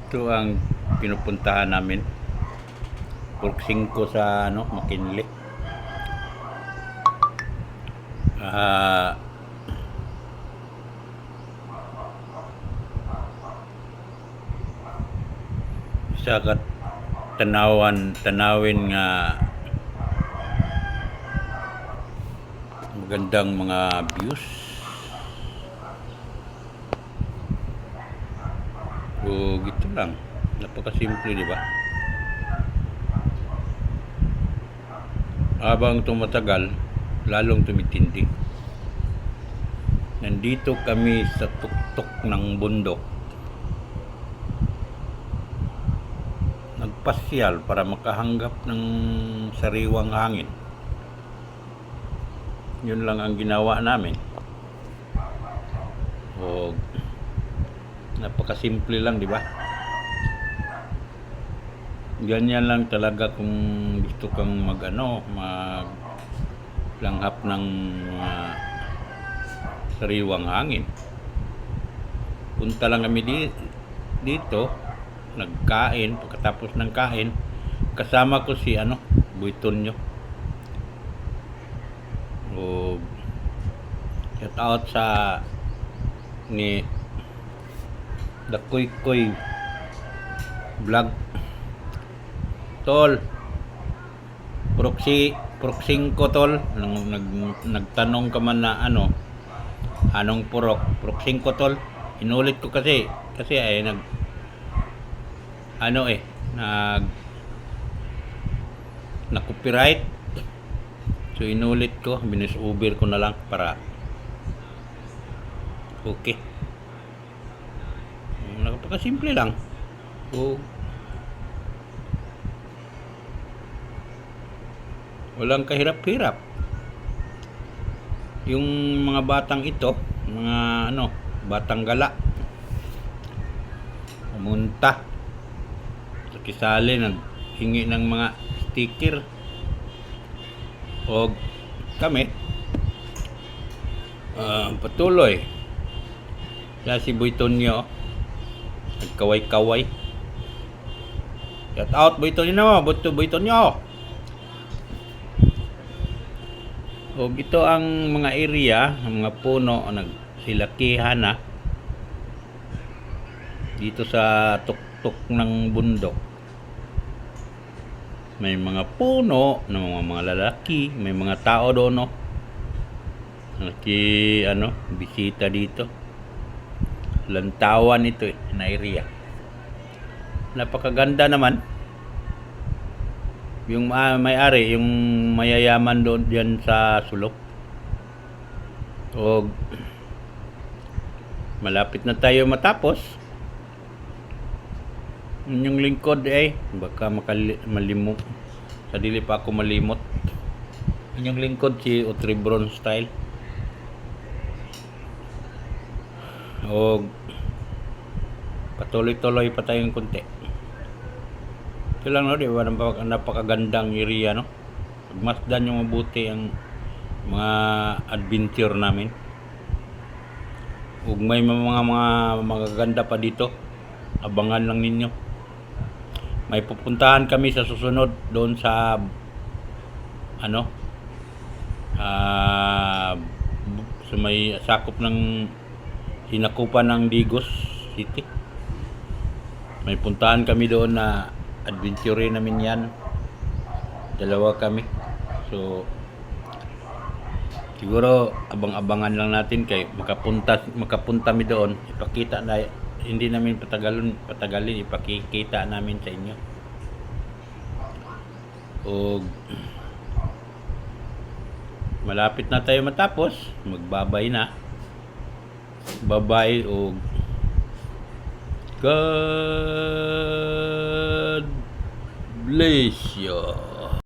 Ito ang pinupuntahan namin. Pork 5 sa McKinley. Isa ka tanawin nga magandang mga views. O gito lang. Napakasimple, di ba? Habang tumatagal, lalong tumitindi. Nandito kami sa tuktok ng bundok. Nagpasyal para makahanggap ng sariwang hangin. Yun lang ang ginawa namin. O napakasimple lang, di ba? Ganyan lang talaga kung gusto kang maglanghap ng sariwang hangin. Punta lang kami dito, nagkain. Pagkatapos ng kain, kasama ko si Buitonyo. O shout out sa ni The Koy Vlog. Tol, proxy 5 tol. Nagtanong ka man na anong purok 5 tol. Inulit ko kasi ay na copyright. So inulit ko, binis-over ko na lang para okay. Napakasimple lang. So walang kahirap-hirap. Yung mga batang ito, mga batang gala, pumunta sa Kisali, naghingi ng mga sticker. O kami patuloy. Kaya si Buitonyo nagkaway-kaway. Shout out Buitonyo, Buitonyo. O ito ang mga area, ang mga puno nagsilakihan na dito sa tuktok ng bundok. May mga puno ng mga lalaki, may mga tao doon, bisita dito. Lantawan ito na area. Napakaganda naman. Yung may-ari, yung mayayaman doon diyan sa sulok. O malapit na tayo matapos. Yung lingkod baka malimot. Sa dili pa ako malimot. Yung lingkod si Otribron style. O patuloy-tuloy pa tayong konti. Ito lang di ba, napakagandang area Pagmasdan yung mabuti ang mga adventure namin. Ug may mga magaganda pa dito. Abangan lang ninyo. May pupuntahan kami sa susunod doon sa sa may sakop ng sinakupan ng Digos City. May puntahan kami doon na adventure namin yan. Dalawa kami. So siguro abang-abangan lang natin kay makapunta mi doon. Ipakita na, hindi namin patagalin, ipakikita namin sa inyo. O malapit na tayo matapos, magbabay na. Bye-bye o God bless you.